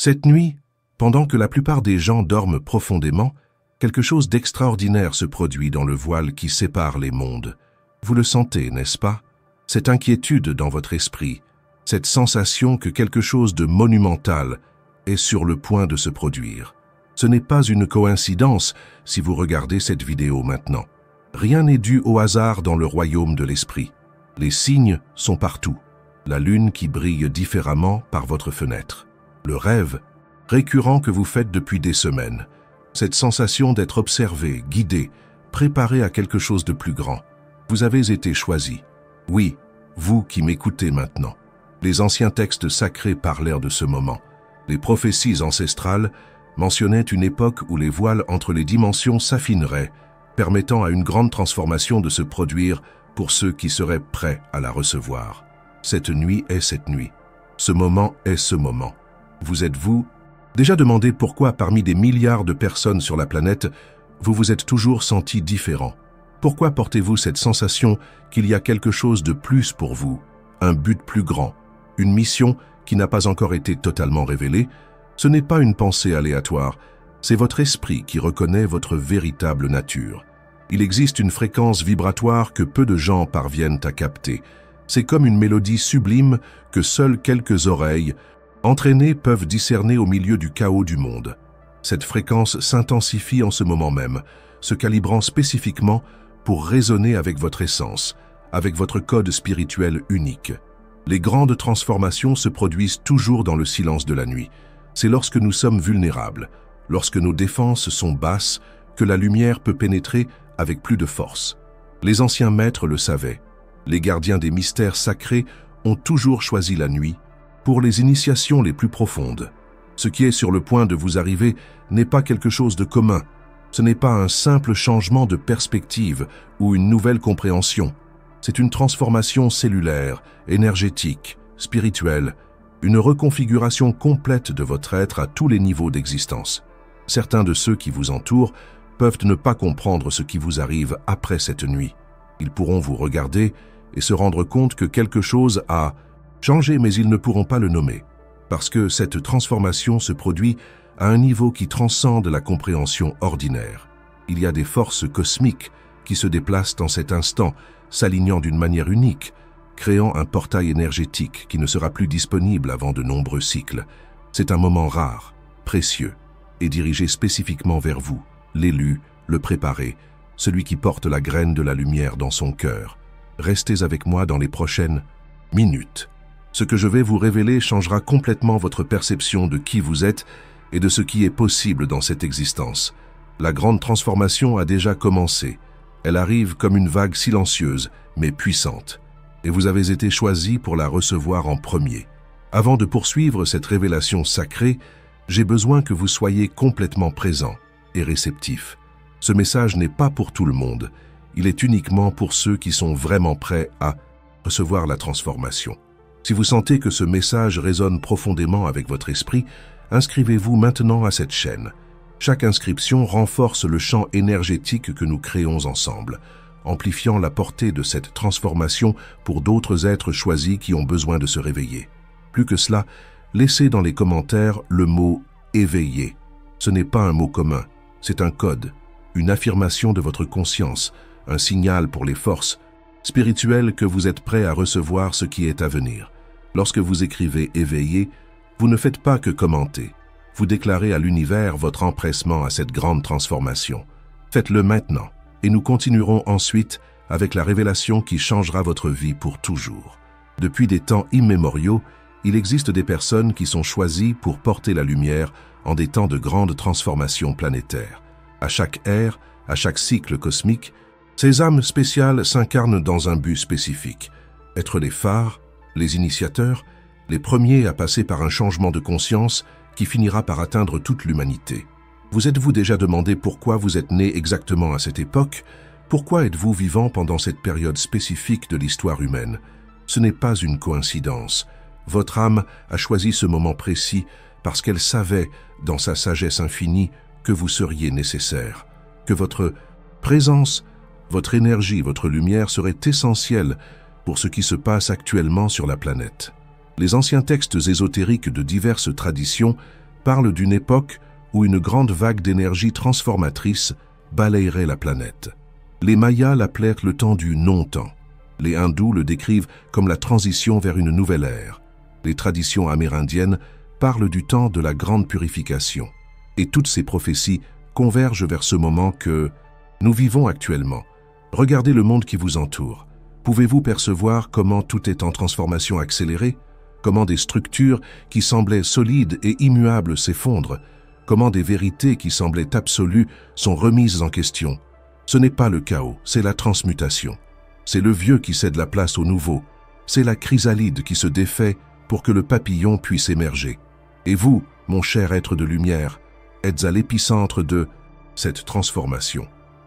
Cette nuit, pendant que la plupart des gens dorment profondément, quelque chose d'extraordinaire se produit dans le voile qui sépare les mondes. Vous le sentez, n'est-ce pas? Cette inquiétude dans votre esprit, cette sensation que quelque chose de monumental est sur le point de se produire. Ce n'est pas une coïncidence si vous regardez cette vidéo maintenant. Rien n'est dû au hasard dans le royaume de l'esprit. Les signes sont partout. La lune qui brille différemment par votre fenêtre. Le rêve récurrent que vous faites depuis des semaines. Cette sensation d'être observé, guidé, préparé à quelque chose de plus grand. Vous avez été choisi. Oui, vous qui m'écoutez maintenant. Les anciens textes sacrés parlèrent de ce moment. Les prophéties ancestrales mentionnaient une époque où les voiles entre les dimensions s'affineraient, permettant à une grande transformation de se produire pour ceux qui seraient prêts à la recevoir. Cette nuit est cette nuit. Ce moment est ce moment. Vous êtes vous. Déjà demandé pourquoi parmi des milliards de personnes sur la planète, vous vous êtes toujours senti différent. Pourquoi portez-vous cette sensation qu'il y a quelque chose de plus pour vous, un but plus grand, une mission qui n'a pas encore été totalement révélée? Ce n'est pas une pensée aléatoire, c'est votre esprit qui reconnaît votre véritable nature. Il existe une fréquence vibratoire que peu de gens parviennent à capter. C'est comme une mélodie sublime que seules quelques oreilles entraînées peuvent discerner au milieu du chaos du monde. Cette fréquence s'intensifie en ce moment même, se calibrant spécifiquement pour résonner avec votre essence, avec votre code spirituel unique. Les grandes transformations se produisent toujours dans le silence de la nuit. C'est lorsque nous sommes vulnérables, lorsque nos défenses sont basses, que la lumière peut pénétrer avec plus de force. Les anciens maîtres le savaient. Les gardiens des mystères sacrés ont toujours choisi la nuit pour les initiations les plus profondes. Ce qui est sur le point de vous arriver n'est pas quelque chose de commun. Ce n'est pas un simple changement de perspective ou une nouvelle compréhension. C'est une transformation cellulaire, énergétique, spirituelle, une reconfiguration complète de votre être à tous les niveaux d'existence. Certains de ceux qui vous entourent peuvent ne pas comprendre ce qui vous arrive après cette nuit. Ils pourront vous regarder et se rendre compte que quelque chose a changé, mais ils ne pourront pas le nommer, parce que cette transformation se produit à un niveau qui transcende la compréhension ordinaire. Il y a des forces cosmiques qui se déplacent en cet instant, s'alignant d'une manière unique, créant un portail énergétique qui ne sera plus disponible avant de nombreux cycles. C'est un moment rare, précieux, et dirigé spécifiquement vers vous, l'élu, le préparé, celui qui porte la graine de la lumière dans son cœur. Restez avec moi dans les prochaines minutes. Ce que je vais vous révéler changera complètement votre perception de qui vous êtes et de ce qui est possible dans cette existence. La grande transformation a déjà commencé. Elle arrive comme une vague silencieuse, mais puissante. Et vous avez été choisi pour la recevoir en premier. Avant de poursuivre cette révélation sacrée, j'ai besoin que vous soyez complètement présent et réceptif. Ce message n'est pas pour tout le monde. Il est uniquement pour ceux qui sont vraiment prêts à recevoir la transformation. Si vous sentez que ce message résonne profondément avec votre esprit, inscrivez-vous maintenant à cette chaîne. Chaque inscription renforce le champ énergétique que nous créons ensemble, amplifiant la portée de cette transformation pour d'autres êtres choisis qui ont besoin de se réveiller. Plus que cela, laissez dans les commentaires le mot « éveillé ». Ce n'est pas un mot commun, c'est un code, une affirmation de votre conscience, un signal pour les forces spirituelles que vous êtes prêts à recevoir ce qui est à venir. Lorsque vous écrivez « éveillé », vous ne faites pas que commenter. Vous déclarez à l'univers votre empressement à cette grande transformation. Faites-le maintenant, et nous continuerons ensuite avec la révélation qui changera votre vie pour toujours. Depuis des temps immémoriaux, il existe des personnes qui sont choisies pour porter la lumière en des temps de grandes transformations planétaires. À chaque ère, à chaque cycle cosmique, ces âmes spéciales s'incarnent dans un but spécifique. Être les phares, les initiateurs, les premiers à passer par un changement de conscience qui finira par atteindre toute l'humanité. Vous êtes-vous déjà demandé pourquoi vous êtes né exactement à cette époque? Pourquoi êtes-vous vivant pendant cette période spécifique de l'histoire humaine? Ce n'est pas une coïncidence. Votre âme a choisi ce moment précis parce qu'elle savait, dans sa sagesse infinie, que vous seriez nécessaire, que votre présence, votre énergie, votre lumière seraient essentielles pour ce qui se passe actuellement sur la planète. Les anciens textes ésotériques de diverses traditions parle d'une époque où une grande vague d'énergie transformatrice balayerait la planète. Les Mayas l'appelèrent le temps du non-temps. Les hindous le décrivent comme la transition vers une nouvelle ère. Les traditions amérindiennes parlent du temps de la grande purification. Et toutes ces prophéties convergent vers ce moment que nous vivons actuellement. Regardez le monde qui vous entoure. Pouvez-vous percevoir comment tout est en transformation accélérée? Comment des structures qui semblaient solides et immuables s'effondrent? Comment des vérités qui semblaient absolues sont remises en question? Ce n'est pas le chaos, c'est la transmutation. C'est le vieux qui cède la place au nouveau. C'est la chrysalide qui se défait pour que le papillon puisse émerger. Et vous, mon cher être de lumière, êtes à l'épicentre de cette transformation.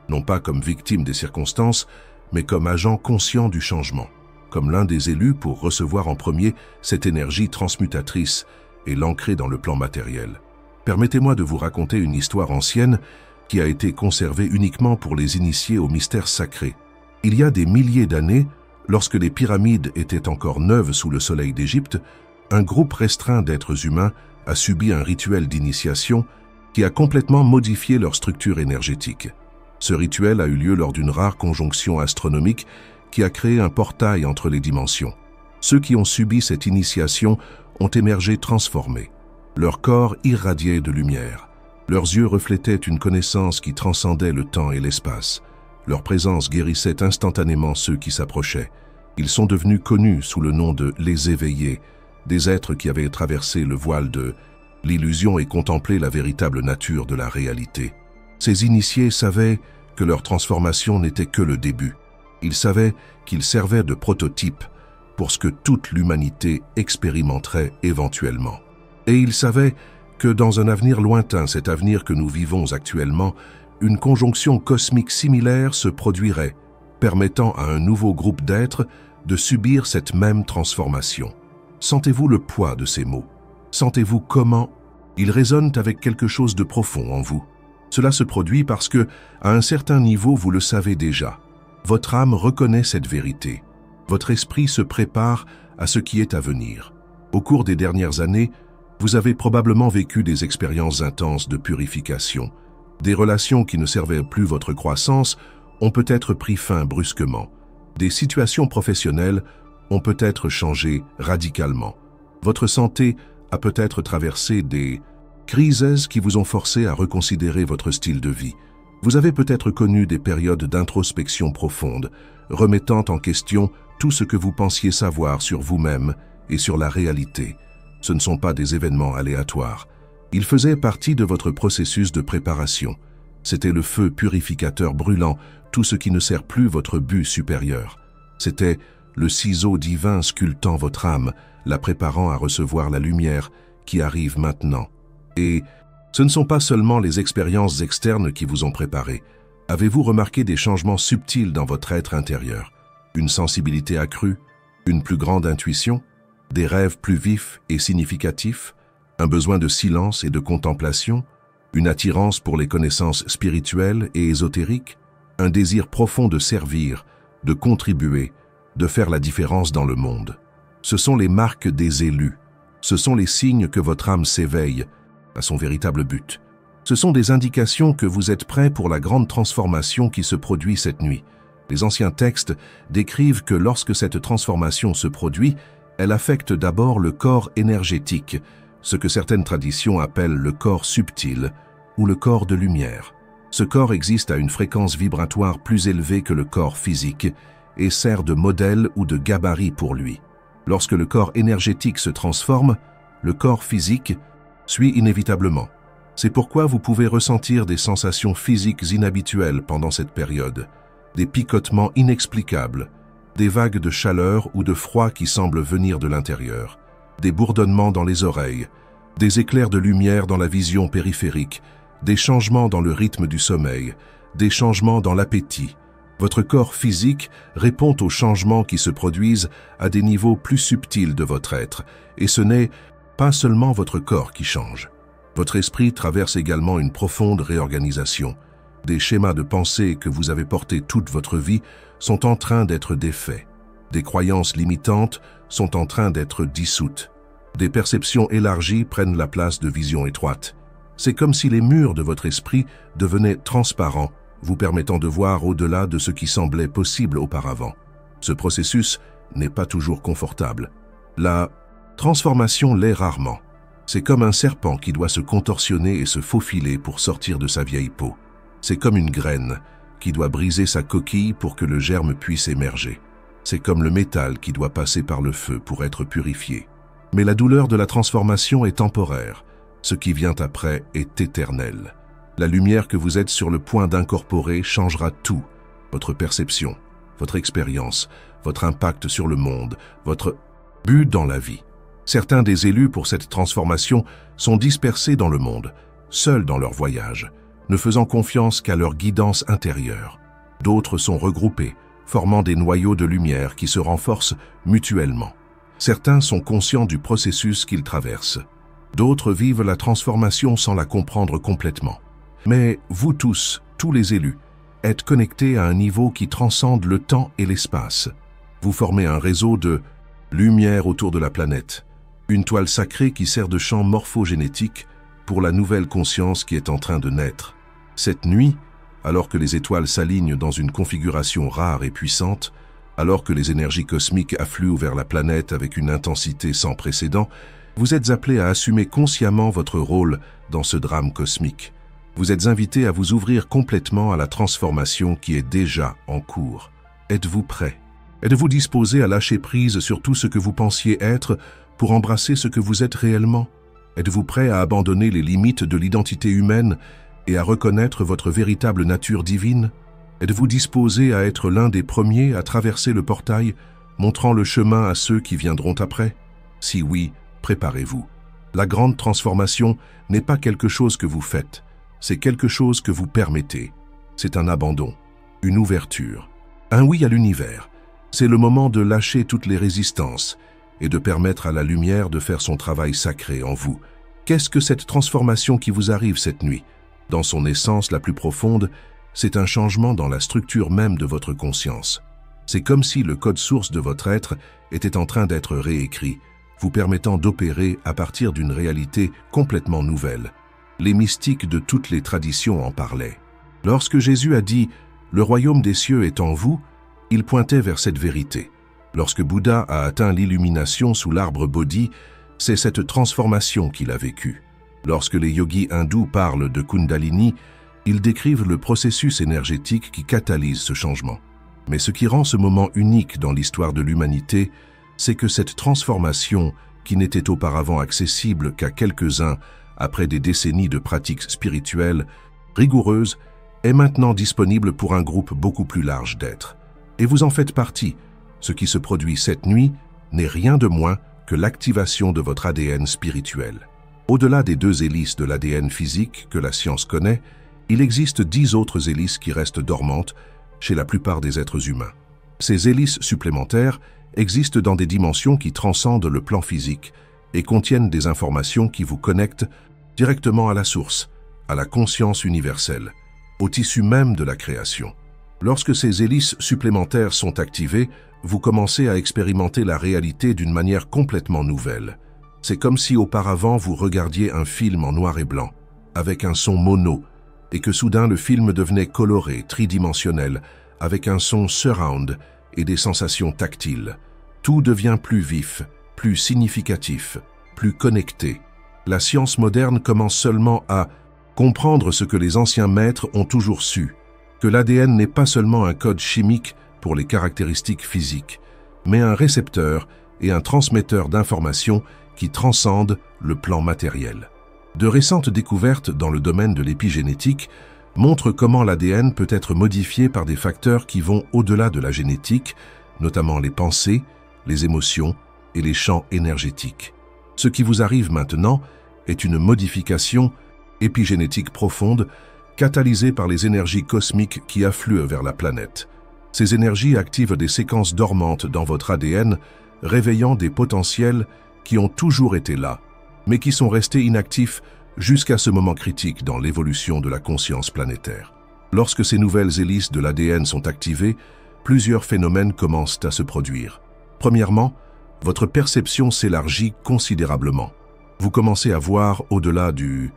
Non pas comme victime des circonstances, mais comme agent conscient du changement, comme l'un des élus pour recevoir en premier cette énergie transmutatrice et l'ancrer dans le plan matériel. Permettez-moi de vous raconter une histoire ancienne qui a été conservée uniquement pour les initiés au mystère sacré. Il y a des milliers d'années, lorsque les pyramides étaient encore neuves sous le soleil d'Égypte, un groupe restreint d'êtres humains a subi un rituel d'initiation qui a complètement modifié leur structure énergétique. Ce rituel a eu lieu lors d'une rare conjonction astronomique qui a créé un portail entre les dimensions. Ceux qui ont subi cette initiation ont émergé transformés. Leur corps irradiait de lumière. Leurs yeux reflétaient une connaissance qui transcendait le temps et l'espace. Leur présence guérissait instantanément ceux qui s'approchaient. Ils sont devenus connus sous le nom de « les éveillés », des êtres qui avaient traversé le voile de l'illusion et contemplé la véritable nature de la réalité. Ces initiés savaient que leur transformation n'était que le début. Ils savaient qu'ils servaient de prototype pour ce que toute l'humanité expérimenterait éventuellement. Et ils savaient que dans un avenir lointain, cet avenir que nous vivons actuellement, une conjonction cosmique similaire se produirait, permettant à un nouveau groupe d'êtres de subir cette même transformation. Sentez-vous le poids de ces mots? Sentez-vous comment ils résonnent avec quelque chose de profond en vous? Cela se produit parce que, à un certain niveau, vous le savez déjà. Votre âme reconnaît cette vérité. Votre esprit se prépare à ce qui est à venir. Au cours des dernières années, vous avez probablement vécu des expériences intenses de purification. Des relations qui ne servaient plus votre croissance ont peut-être pris fin brusquement. Des situations professionnelles ont peut-être changé radicalement. Votre santé a peut-être traversé des crises qui vous ont forcé à reconsidérer votre style de vie. Vous avez peut-être connu des périodes d'introspection profonde, remettant en question tout ce que vous pensiez savoir sur vous-même et sur la réalité. Ce ne sont pas des événements aléatoires. Ils faisaient partie de votre processus de préparation. C'était le feu purificateur brûlant tout ce qui ne sert plus votre but supérieur. C'était le ciseau divin sculptant votre âme, la préparant à recevoir la lumière qui arrive maintenant. Et ce ne sont pas seulement les expériences externes qui vous ont préparé. Avez-vous remarqué des changements subtils dans votre être intérieur? Une sensibilité accrue? Une plus grande intuition? Des rêves plus vifs et significatifs? Un besoin de silence et de contemplation? Une attirance pour les connaissances spirituelles et ésotériques? Un désir profond de servir, de contribuer, de faire la différence dans le monde? Ce sont les marques des élus. Ce sont les signes que votre âme s'éveille à son véritable but. Ce sont des indications que vous êtes prêts pour la grande transformation qui se produit cette nuit. Les anciens textes décrivent que lorsque cette transformation se produit, elle affecte d'abord le corps énergétique, ce que certaines traditions appellent le corps subtil ou le corps de lumière. Ce corps existe à une fréquence vibratoire plus élevée que le corps physique et sert de modèle ou de gabarit pour lui. Lorsque le corps énergétique se transforme, le corps physique suit inévitablement. C'est pourquoi vous pouvez ressentir des sensations physiques inhabituelles pendant cette période, des picotements inexplicables, des vagues de chaleur ou de froid qui semblent venir de l'intérieur, des bourdonnements dans les oreilles, des éclairs de lumière dans la vision périphérique, des changements dans le rythme du sommeil, des changements dans l'appétit. Votre corps physique répond aux changements qui se produisent à des niveaux plus subtils de votre être, et ce n'est pas seulement votre corps qui change. Votre esprit traverse également une profonde réorganisation. Des schémas de pensée que vous avez portés toute votre vie sont en train d'être défaits. Des croyances limitantes sont en train d'être dissoutes. Des perceptions élargies prennent la place de visions étroites. C'est comme si les murs de votre esprit devenaient transparents, vous permettant de voir au-delà de ce qui semblait possible auparavant. Ce processus n'est pas toujours confortable. La transformation l'est rarement. C'est comme un serpent qui doit se contorsionner et se faufiler pour sortir de sa vieille peau. C'est comme une graine qui doit briser sa coquille pour que le germe puisse émerger. C'est comme le métal qui doit passer par le feu pour être purifié. Mais la douleur de la transformation est temporaire. Ce qui vient après est éternel. La lumière que vous êtes sur le point d'incorporer changera tout. Votre perception, votre expérience, votre impact sur le monde, votre but dans la vie. Certains des élus pour cette transformation sont dispersés dans le monde, seuls dans leur voyage, ne faisant confiance qu'à leur guidance intérieure. D'autres sont regroupés, formant des noyaux de lumière qui se renforcent mutuellement. Certains sont conscients du processus qu'ils traversent. D'autres vivent la transformation sans la comprendre complètement. Mais vous tous les élus, êtes connectés à un niveau qui transcende le temps et l'espace. Vous formez un réseau de lumière autour de la planète, une toile sacrée qui sert de champ morphogénétique pour la nouvelle conscience qui est en train de naître. Cette nuit, alors que les étoiles s'alignent dans une configuration rare et puissante, alors que les énergies cosmiques affluent vers la planète avec une intensité sans précédent, vous êtes appelés à assumer consciemment votre rôle dans ce drame cosmique. Vous êtes invités à vous ouvrir complètement à la transformation qui est déjà en cours. Êtes-vous prêts? Êtes-vous disposés à lâcher prise sur tout ce que vous pensiez être pour embrasser ce que vous êtes réellement? Êtes-vous prêts à abandonner les limites de l'identité humaine et à reconnaître votre véritable nature divine? Êtes-vous disposés à être l'un des premiers à traverser le portail, montrant le chemin à ceux qui viendront après? Si oui, préparez-vous. La grande transformation n'est pas quelque chose que vous faites, c'est quelque chose que vous permettez. C'est un abandon, une ouverture, un oui à l'univers. C'est le moment de lâcher toutes les résistances et de permettre à la lumière de faire son travail sacré en vous. Qu'est-ce que cette transformation qui vous arrive cette nuit? Dans son essence la plus profonde, c'est un changement dans la structure même de votre conscience. C'est comme si le code source de votre être était en train d'être réécrit, vous permettant d'opérer à partir d'une réalité complètement nouvelle. Les mystiques de toutes les traditions en parlaient. Lorsque Jésus a dit « Le royaume des cieux est en vous », il pointait vers cette vérité. Lorsque Bouddha a atteint l'illumination sous l'arbre Bodhi, c'est cette transformation qu'il a vécue. Lorsque les yogis hindous parlent de Kundalini, ils décrivent le processus énergétique qui catalyse ce changement. Mais ce qui rend ce moment unique dans l'histoire de l'humanité, c'est que cette transformation, qui n'était auparavant accessible qu'à quelques-uns après des décennies de pratiques spirituelles rigoureuses, est maintenant disponible pour un groupe beaucoup plus large d'êtres. Et vous en faites partie. Ce qui se produit cette nuit n'est rien de moins que l'activation de votre ADN spirituel. Au-delà des 2 hélices de l'ADN physique que la science connaît, il existe 10 autres hélices qui restent dormantes chez la plupart des êtres humains. Ces hélices supplémentaires existent dans des dimensions qui transcendent le plan physique et contiennent des informations qui vous connectent directement à la source, à la conscience universelle, au tissu même de la création. Lorsque ces hélices supplémentaires sont activées, vous commencez à expérimenter la réalité d'une manière complètement nouvelle. C'est comme si auparavant vous regardiez un film en noir et blanc, avec un son mono, et que soudain le film devenait coloré, tridimensionnel, avec un son surround et des sensations tactiles. Tout devient plus vif, plus significatif, plus connecté. La science moderne commence seulement à comprendre ce que les anciens maîtres ont toujours su, que l'ADN n'est pas seulement un code chimique pour les caractéristiques physiques, mais un récepteur et un transmetteur d'informations qui transcendent le plan matériel. De récentes découvertes dans le domaine de l'épigénétique montrent comment l'ADN peut être modifié par des facteurs qui vont au-delà de la génétique, notamment les pensées, les émotions et les champs énergétiques. Ce qui vous arrive maintenant est une modification épigénétique profonde catalysée par les énergies cosmiques qui affluent vers la planète. Ces énergies activent des séquences dormantes dans votre ADN, réveillant des potentiels qui ont toujours été là, mais qui sont restés inactifs jusqu'à ce moment critique dans l'évolution de la conscience planétaire. Lorsque ces nouvelles hélices de l'ADN sont activées, plusieurs phénomènes commencent à se produire. Premièrement, votre perception s'élargit considérablement. Vous commencez à voir au-delà du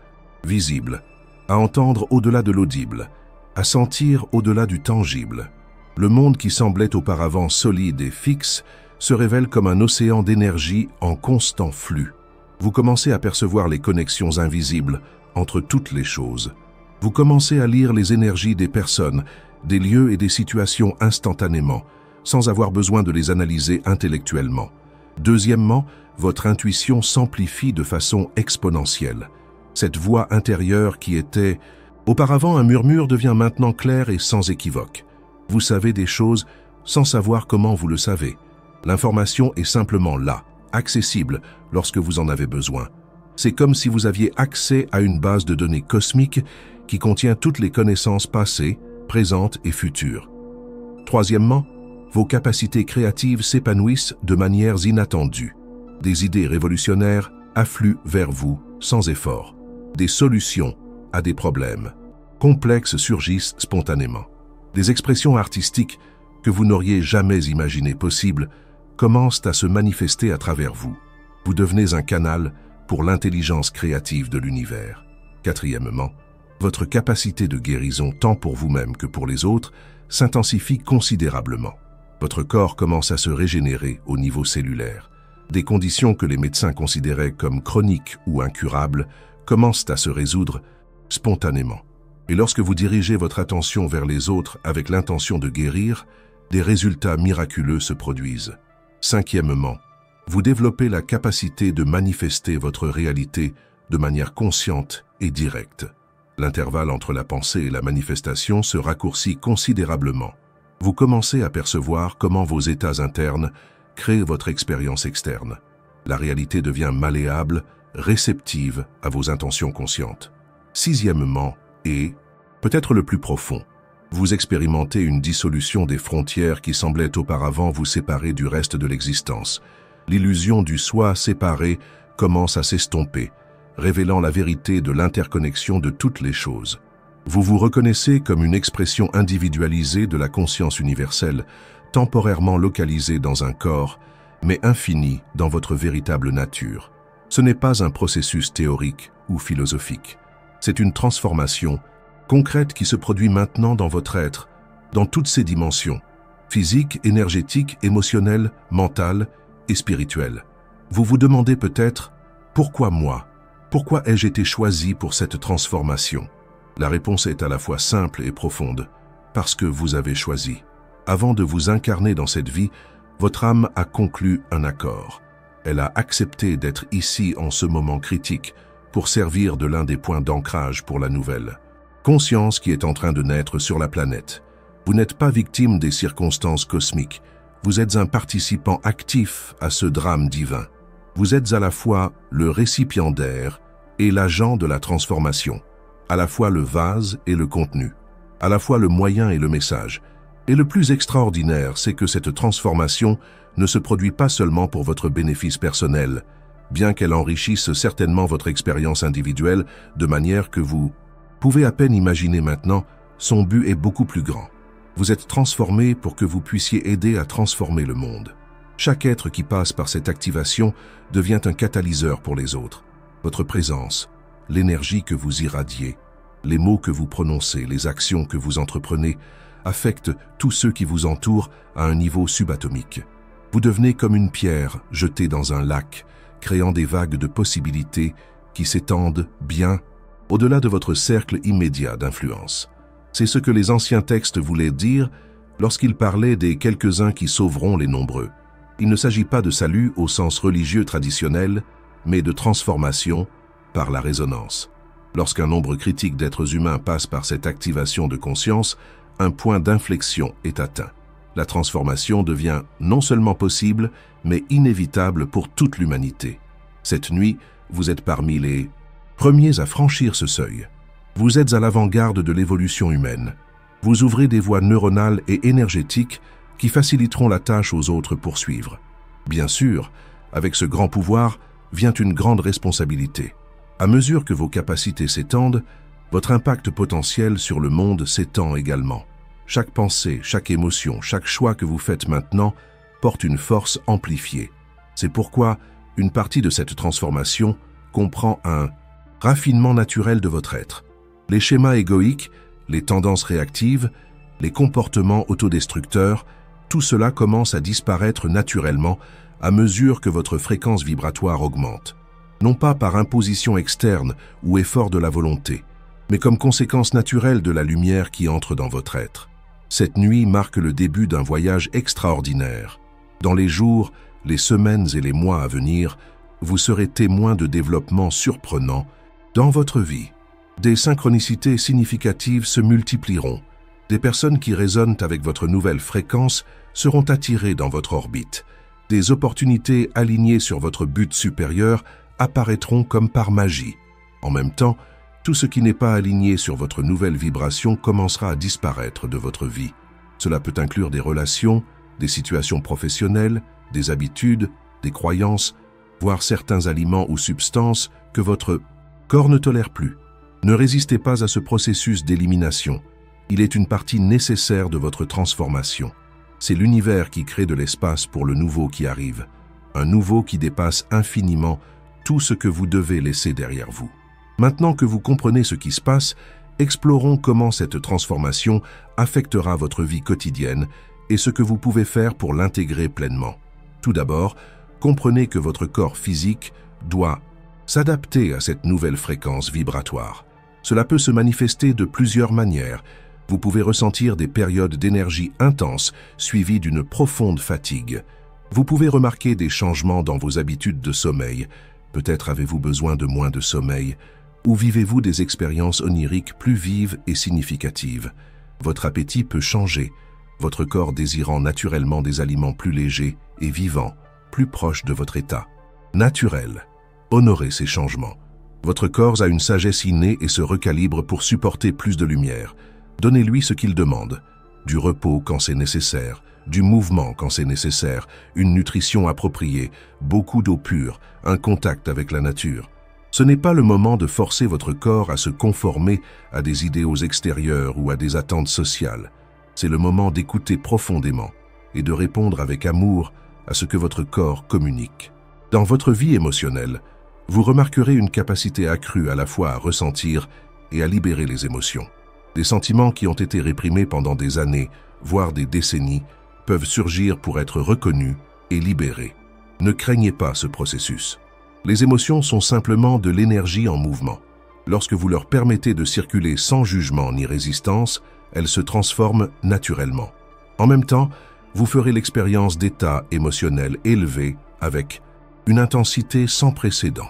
visible, à entendre au-delà de l'audible, à sentir au-delà du tangible. Le monde qui semblait auparavant solide et fixe se révèle comme un océan d'énergie en constant flux. Vous commencez à percevoir les connexions invisibles entre toutes les choses. Vous commencez à lire les énergies des personnes, des lieux et des situations instantanément, sans avoir besoin de les analyser intellectuellement. Deuxièmement, votre intuition s'amplifie de façon exponentielle. Cette voix intérieure qui était auparavant un murmure devient maintenant claire et sans équivoque. Vous savez des choses sans savoir comment vous le savez. L'information est simplement là, accessible lorsque vous en avez besoin. C'est comme si vous aviez accès à une base de données cosmique qui contient toutes les connaissances passées, présentes et futures. Troisièmement, vos capacités créatives s'épanouissent de manières inattendues. Des idées révolutionnaires affluent vers vous sans effort. Des solutions à des problèmes complexes surgissent spontanément. Des expressions artistiques que vous n'auriez jamais imaginées possibles commencent à se manifester à travers vous. Vous devenez un canal pour l'intelligence créative de l'univers. Quatrièmement, votre capacité de guérison tant pour vous-même que pour les autres s'intensifie considérablement. Votre corps commence à se régénérer au niveau cellulaire. Des conditions que les médecins considéraient comme chroniques ou incurables commencent à se résoudre spontanément. Et lorsque vous dirigez votre attention vers les autres avec l'intention de guérir, des résultats miraculeux se produisent. Cinquièmement, vous développez la capacité de manifester votre réalité de manière consciente et directe. L'intervalle entre la pensée et la manifestation se raccourcit considérablement. Vous commencez à percevoir comment vos états internes créent votre expérience externe. La réalité devient malléable, réceptive à vos intentions conscientes. Sixièmement, et peut-être le plus profond, vous expérimentez une dissolution des frontières qui semblaient auparavant vous séparer du reste de l'existence. L'illusion du soi séparé commence à s'estomper, révélant la vérité de l'interconnexion de toutes les choses. Vous vous reconnaissez comme une expression individualisée de la conscience universelle, temporairement localisée dans un corps, mais infinie dans votre véritable nature. Ce n'est pas un processus théorique ou philosophique. C'est une transformation concrète qui se produit maintenant dans votre être, dans toutes ses dimensions, physique, énergétique, émotionnelle, mentale et spirituelle. Vous vous demandez peut-être « Pourquoi moi ? Pourquoi ai-je été choisi pour cette transformation ?» La réponse est à la fois simple et profonde, parce que vous avez choisi. Avant de vous incarner dans cette vie, votre âme a conclu un accord. Elle a accepté d'être ici en ce moment critique pour servir de l'un des points d'ancrage pour la nouvelle conscience qui est en train de naître sur la planète. Vous n'êtes pas victime des circonstances cosmiques, vous êtes un participant actif à ce drame divin. Vous êtes à la fois le récipiendaire et l'agent de la transformation, à la fois le vase et le contenu, à la fois le moyen et le message. Et le plus extraordinaire, c'est que cette transformation ne se produit pas seulement pour votre bénéfice personnel, bien qu'elle enrichisse certainement votre expérience individuelle de manière que vous pouvez à peine imaginer maintenant, son but est beaucoup plus grand. Vous êtes transformé pour que vous puissiez aider à transformer le monde. Chaque être qui passe par cette activation devient un catalyseur pour les autres. Votre présence, l'énergie que vous irradiez, les mots que vous prononcez, les actions que vous entreprenez, affectent tous ceux qui vous entourent à un niveau subatomique. Vous devenez comme une pierre jetée dans un lac, créant des vagues de possibilités qui s'étendent bien au-delà de votre cercle immédiat d'influence. C'est ce que les anciens textes voulaient dire lorsqu'ils parlaient des quelques-uns qui sauveront les nombreux. Il ne s'agit pas de salut au sens religieux traditionnel, mais de transformation par la résonance. Lorsqu'un nombre critique d'êtres humains passe par cette activation de conscience, un point d'inflexion est atteint. La transformation devient non seulement possible, mais inévitable pour toute l'humanité. Cette nuit, vous êtes parmi les premiers à franchir ce seuil. Vous êtes à l'avant-garde de l'évolution humaine. Vous ouvrez des voies neuronales et énergétiques qui faciliteront la tâche aux autres pour suivre. Bien sûr, avec ce grand pouvoir vient une grande responsabilité. À mesure que vos capacités s'étendent, votre impact potentiel sur le monde s'étend également. Chaque pensée, chaque émotion, chaque choix que vous faites maintenant porte une force amplifiée. C'est pourquoi une partie de cette transformation comprend un raffinement naturel de votre être. Les schémas égoïques, les tendances réactives, les comportements autodestructeurs, tout cela commence à disparaître naturellement à mesure que votre fréquence vibratoire augmente. Non pas par imposition externe ou effort de la volonté, mais comme conséquence naturelle de la lumière qui entre dans votre être. Cette nuit marque le début d'un voyage extraordinaire. Dans les jours, les semaines et les mois à venir, vous serez témoin de développements surprenants dans votre vie. Des synchronicités significatives se multiplieront. Des personnes qui résonnent avec votre nouvelle fréquence seront attirées dans votre orbite. Des opportunités alignées sur votre but supérieur apparaîtront comme par magie. En même temps, tout ce qui n'est pas aligné sur votre nouvelle vibration commencera à disparaître de votre vie. Cela peut inclure des relations, des situations professionnelles, des habitudes, des croyances, voire certains aliments ou substances que votre corps ne tolère plus. Ne résistez pas à ce processus d'élimination. Il est une partie nécessaire de votre transformation. C'est l'univers qui crée de l'espace pour le nouveau qui arrive, un nouveau qui dépasse infiniment tout ce que vous devez laisser derrière vous. Maintenant que vous comprenez ce qui se passe, explorons comment cette transformation affectera votre vie quotidienne et ce que vous pouvez faire pour l'intégrer pleinement. Tout d'abord, comprenez que votre corps physique doit s'adapter à cette nouvelle fréquence vibratoire. Cela peut se manifester de plusieurs manières. Vous pouvez ressentir des périodes d'énergie intense suivies d'une profonde fatigue. Vous pouvez remarquer des changements dans vos habitudes de sommeil. Peut-être avez-vous besoin de moins de sommeil, ou vivez-vous des expériences oniriques plus vives et significatives. Votre appétit peut changer, votre corps désirant naturellement des aliments plus légers et vivants, plus proches de votre état naturel. Honorez ces changements. Votre corps a une sagesse innée et se recalibre pour supporter plus de lumière. Donnez-lui ce qu'il demande. Du repos quand c'est nécessaire, du mouvement quand c'est nécessaire, une nutrition appropriée, beaucoup d'eau pure, un contact avec la nature. Ce n'est pas le moment de forcer votre corps à se conformer à des idéaux extérieurs ou à des attentes sociales. C'est le moment d'écouter profondément et de répondre avec amour à ce que votre corps communique. Dans votre vie émotionnelle, vous remarquerez une capacité accrue à la fois à ressentir et à libérer les émotions. Des sentiments qui ont été réprimés pendant des années, voire des décennies, peuvent surgir pour être reconnus et libérés. Ne craignez pas ce processus. Les émotions sont simplement de l'énergie en mouvement. Lorsque vous leur permettez de circuler sans jugement ni résistance, elles se transforment naturellement. En même temps, vous ferez l'expérience d'états émotionnels élevés avec une intensité sans précédent.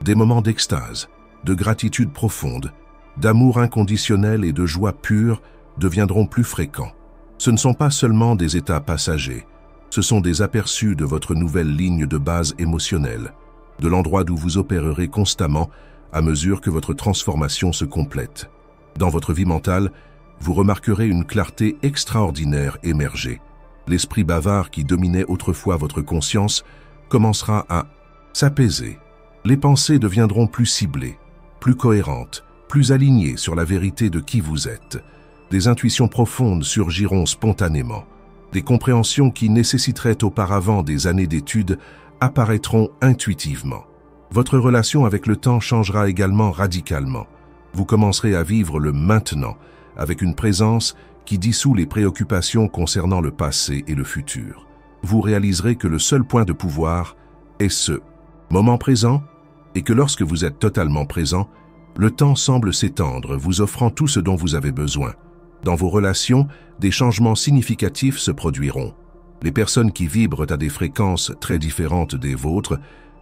Des moments d'extase, de gratitude profonde, d'amour inconditionnel et de joie pure deviendront plus fréquents. Ce ne sont pas seulement des états passagers, ce sont des aperçus de votre nouvelle ligne de base émotionnelle, de l'endroit d'où vous opérerez constamment à mesure que votre transformation se complète. Dans votre vie mentale, vous remarquerez une clarté extraordinaire émerger. L'esprit bavard qui dominait autrefois votre conscience commencera à s'apaiser. Les pensées deviendront plus ciblées, plus cohérentes, plus alignées sur la vérité de qui vous êtes. Des intuitions profondes surgiront spontanément. Des compréhensions qui nécessiteraient auparavant des années d'études apparaîtront intuitivement. Votre relation avec le temps changera également radicalement. Vous commencerez à vivre le maintenant avec une présence qui dissout les préoccupations concernant le passé et le futur. Vous réaliserez que le seul point de pouvoir est ce moment présent et que lorsque vous êtes totalement présent, le temps semble s'étendre, vous offrant tout ce dont vous avez besoin. Dans vos relations, des changements significatifs se produiront. Les personnes qui vibrent à des fréquences très différentes des vôtres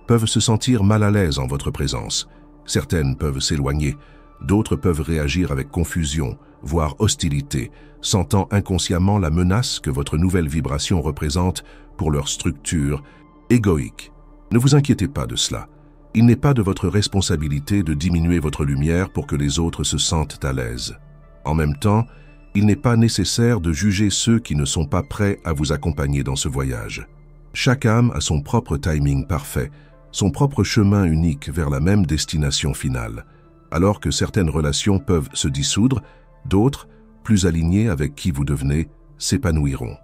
peuvent se sentir mal à l'aise en votre présence. Certaines peuvent s'éloigner, d'autres peuvent réagir avec confusion, voire hostilité, sentant inconsciemment la menace que votre nouvelle vibration représente pour leur structure égoïque. Ne vous inquiétez pas de cela. Il n'est pas de votre responsabilité de diminuer votre lumière pour que les autres se sentent à l'aise. En même temps, il n'est pas nécessaire de juger ceux qui ne sont pas prêts à vous accompagner dans ce voyage. Chaque âme a son propre timing parfait, son propre chemin unique vers la même destination finale. Alors que certaines relations peuvent se dissoudre, d'autres, plus alignées avec qui vous devenez, s'épanouiront.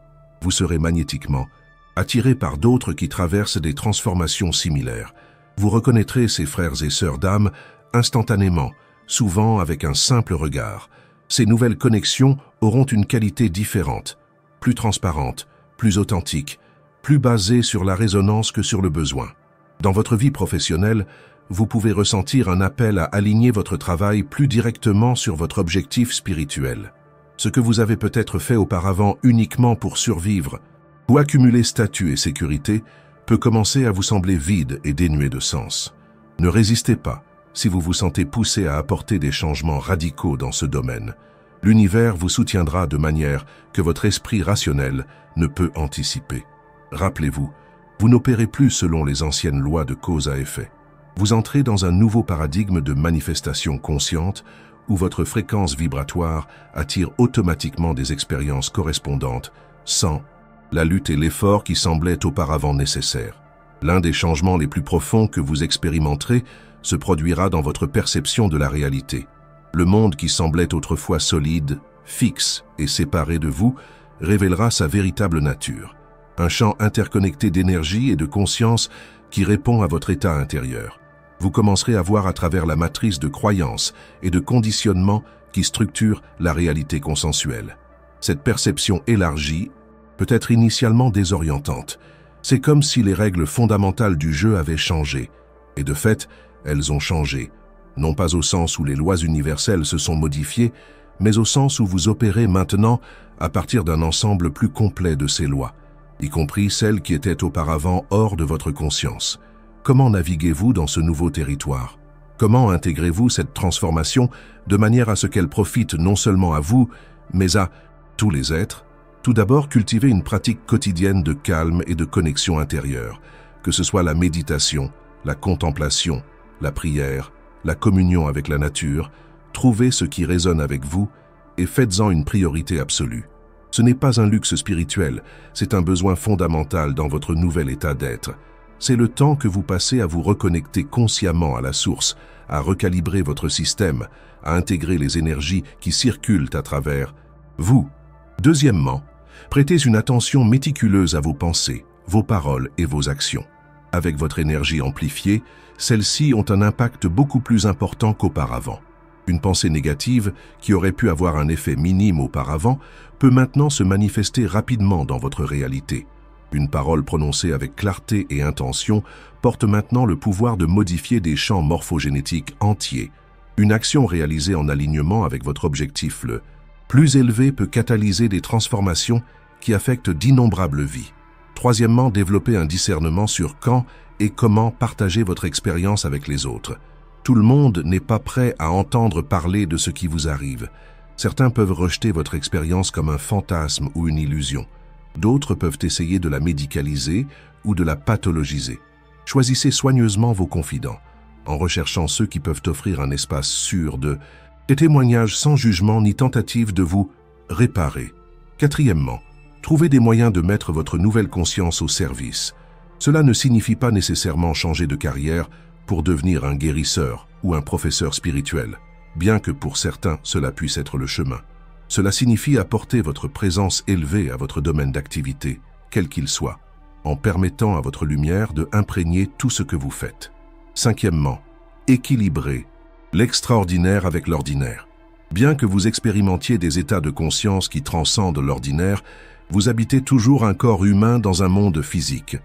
Vous serez magnétiquement Attiré par d'autres qui traversent des transformations similaires, vous reconnaîtrez ces frères et sœurs d'âme instantanément, souvent avec un simple regard. Ces nouvelles connexions auront une qualité différente, plus transparente, plus authentique, plus basée sur la résonance que sur le besoin. Dans votre vie professionnelle, vous pouvez ressentir un appel à aligner votre travail plus directement sur votre objectif spirituel. Ce que vous avez peut-être fait auparavant uniquement pour survivre ou accumuler statut et sécurité peut commencer à vous sembler vide et dénué de sens. Ne résistez pas si vous vous sentez poussé à apporter des changements radicaux dans ce domaine. L'univers vous soutiendra de manière que votre esprit rationnel ne peut anticiper. Rappelez-vous, vous n'opérez plus selon les anciennes lois de cause à effet. Vous entrez dans un nouveau paradigme de manifestation consciente où votre fréquence vibratoire attire automatiquement des expériences correspondantes sans la lutte et l'effort qui semblaient auparavant nécessaires. L'un des changements les plus profonds que vous expérimenterez se produira dans votre perception de la réalité. Le monde qui semblait autrefois solide, fixe et séparé de vous révélera sa véritable nature. Un champ interconnecté d'énergie et de conscience qui répond à votre état intérieur. Vous commencerez à voir à travers la matrice de croyances et de conditionnements qui structurent la réalité consensuelle. Cette perception élargie peut être initialement désorientante. C'est comme si les règles fondamentales du jeu avaient changé. Et de fait, elles ont changé. Non pas au sens où les lois universelles se sont modifiées, mais au sens où vous opérez maintenant à partir d'un ensemble plus complet de ces lois, y compris celles qui étaient auparavant hors de votre conscience. Comment naviguez-vous dans ce nouveau territoire? Comment intégrez-vous cette transformation de manière à ce qu'elle profite non seulement à vous, mais à tous les êtres? Tout d'abord, cultivez une pratique quotidienne de calme et de connexion intérieure, que ce soit la méditation, la contemplation, la prière, la communion avec la nature. Trouvez ce qui résonne avec vous et faites-en une priorité absolue. Ce n'est pas un luxe spirituel, c'est un besoin fondamental dans votre nouvel état d'être. C'est le temps que vous passez à vous reconnecter consciemment à la source, à recalibrer votre système, à intégrer les énergies qui circulent à travers vous. Deuxièmement, prêtez une attention méticuleuse à vos pensées, vos paroles et vos actions. Avec votre énergie amplifiée, celles-ci ont un impact beaucoup plus important qu'auparavant. Une pensée négative, qui aurait pu avoir un effet minime auparavant, peut maintenant se manifester rapidement dans votre réalité. Une parole prononcée avec clarté et intention porte maintenant le pouvoir de modifier des champs morphogénétiques entiers. Une action réalisée en alignement avec votre objectif le plus élevé peut catalyser des transformations qui affectent d'innombrables vies. Troisièmement, développez un discernement sur quand et comment partager votre expérience avec les autres. Tout le monde n'est pas prêt à entendre parler de ce qui vous arrive. Certains peuvent rejeter votre expérience comme un fantasme ou une illusion. D'autres peuvent essayer de la médicaliser ou de la pathologiser. Choisissez soigneusement vos confidents, en recherchant ceux qui peuvent offrir un espace sûr de témoignages sans jugement ni tentative de vous réparer. Quatrièmement, trouvez des moyens de mettre votre nouvelle conscience au service. Cela ne signifie pas nécessairement changer de carrière pour devenir un guérisseur ou un professeur spirituel, bien que pour certains cela puisse être le chemin. Cela signifie apporter votre présence élevée à votre domaine d'activité, quel qu'il soit, en permettant à votre lumière de imprégner tout ce que vous faites. Cinquièmement, équilibrez l'extraordinaire avec l'ordinaire. Bien que vous expérimentiez des états de conscience qui transcendent l'ordinaire, vous habitez toujours un corps humain dans un monde physique.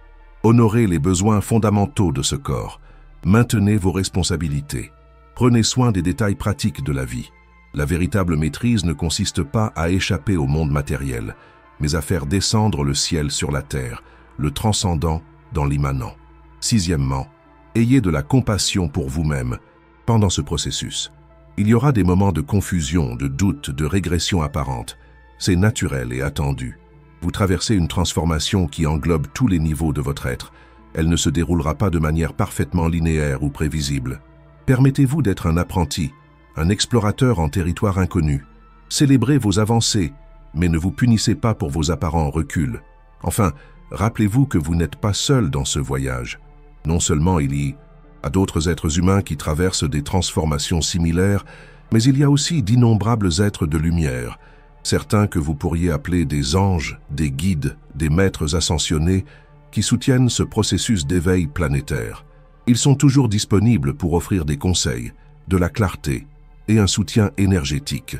Honorez les besoins fondamentaux de ce corps. Maintenez vos responsabilités. Prenez soin des détails pratiques de la vie. La véritable maîtrise ne consiste pas à échapper au monde matériel, mais à faire descendre le ciel sur la terre, le transcendant dans l'immanent. Sixièmement, ayez de la compassion pour vous-même pendant ce processus. Il y aura des moments de confusion, de doute, de régression apparente. C'est naturel et attendu. Vous traversez une transformation qui englobe tous les niveaux de votre être. Elle ne se déroulera pas de manière parfaitement linéaire ou prévisible. Permettez-vous d'être un apprenti, un explorateur en territoire inconnu. Célébrez vos avancées, mais ne vous punissez pas pour vos apparents reculs. Enfin, rappelez-vous que vous n'êtes pas seul dans ce voyage. Non seulement il y a d'autres êtres humains qui traversent des transformations similaires, mais il y a aussi d'innombrables êtres de lumière, certains que vous pourriez appeler des anges, des guides, des maîtres ascensionnés, qui soutiennent ce processus d'éveil planétaire. Ils sont toujours disponibles pour offrir des conseils, de la clarté et un soutien énergétique.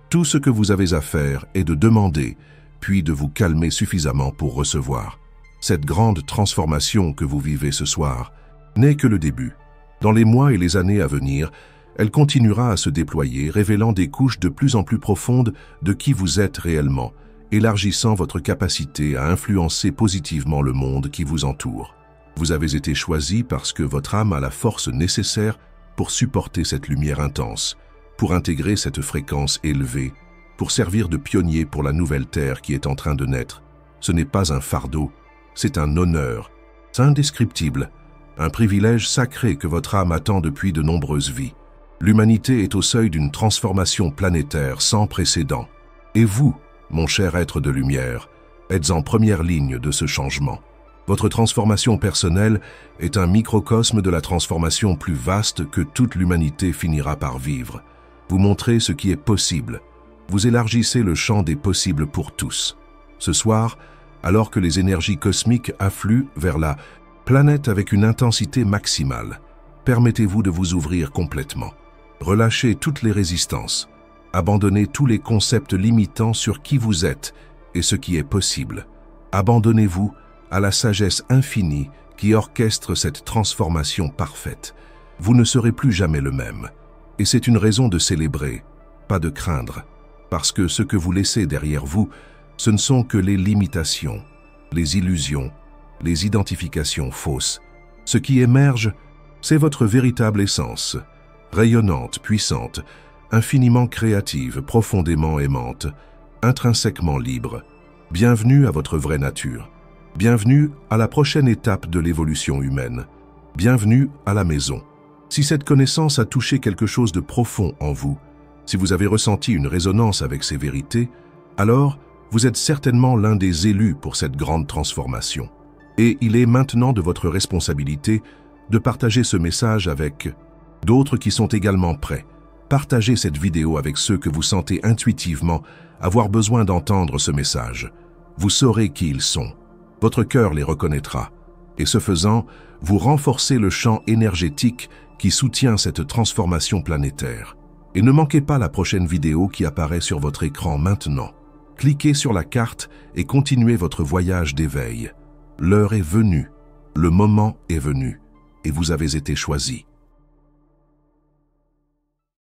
Tout ce que vous avez à faire est de demander, puis de vous calmer suffisamment pour recevoir. Cette grande transformation que vous vivez ce soir n'est que le début. Dans les mois et les années à venir, elle continuera à se déployer, révélant des couches de plus en plus profondes de qui vous êtes réellement, élargissant votre capacité à influencer positivement le monde qui vous entoure. Vous avez été choisi parce que votre âme a la force nécessaire pour supporter cette lumière intense, pour intégrer cette fréquence élevée, pour servir de pionnier pour la nouvelle Terre qui est en train de naître. Ce n'est pas un fardeau, c'est un honneur, c'est indescriptible, un privilège sacré que votre âme attend depuis de nombreuses vies. L'humanité est au seuil d'une transformation planétaire sans précédent. Et vous, mon cher être de lumière, êtes en première ligne de ce changement. Votre transformation personnelle est un microcosme de la transformation plus vaste que toute l'humanité finira par vivre. Vous montrez ce qui est possible. Vous élargissez le champ des possibles pour tous. Ce soir, alors que les énergies cosmiques affluent vers la planète avec une intensité maximale, permettez-vous de vous ouvrir complètement. Relâchez toutes les résistances. Abandonnez tous les concepts limitants sur qui vous êtes et ce qui est possible. Abandonnez-vous à la sagesse infinie qui orchestre cette transformation parfaite. Vous ne serez plus jamais le même. Et c'est une raison de célébrer, pas de craindre. Parce que ce que vous laissez derrière vous, ce ne sont que les limitations, les illusions, les identifications fausses. Ce qui émerge, c'est votre véritable essence, rayonnante, puissante, infiniment créative, profondément aimante, intrinsèquement libre. Bienvenue à votre vraie nature. Bienvenue à la prochaine étape de l'évolution humaine. Bienvenue à la maison. Si cette connaissance a touché quelque chose de profond en vous, si vous avez ressenti une résonance avec ces vérités, alors vous êtes certainement l'un des élus pour cette grande transformation. Et il est maintenant de votre responsabilité de partager ce message avec d'autres qui sont également prêts. Partagez cette vidéo avec ceux que vous sentez intuitivement avoir besoin d'entendre ce message. Vous saurez qui ils sont. Votre cœur les reconnaîtra. Et ce faisant, vous renforcez le champ énergétique qui soutient cette transformation planétaire. Et ne manquez pas la prochaine vidéo qui apparaît sur votre écran maintenant. Cliquez sur la carte et continuez votre voyage d'éveil. L'heure est venue, le moment est venu, et vous avez été choisi.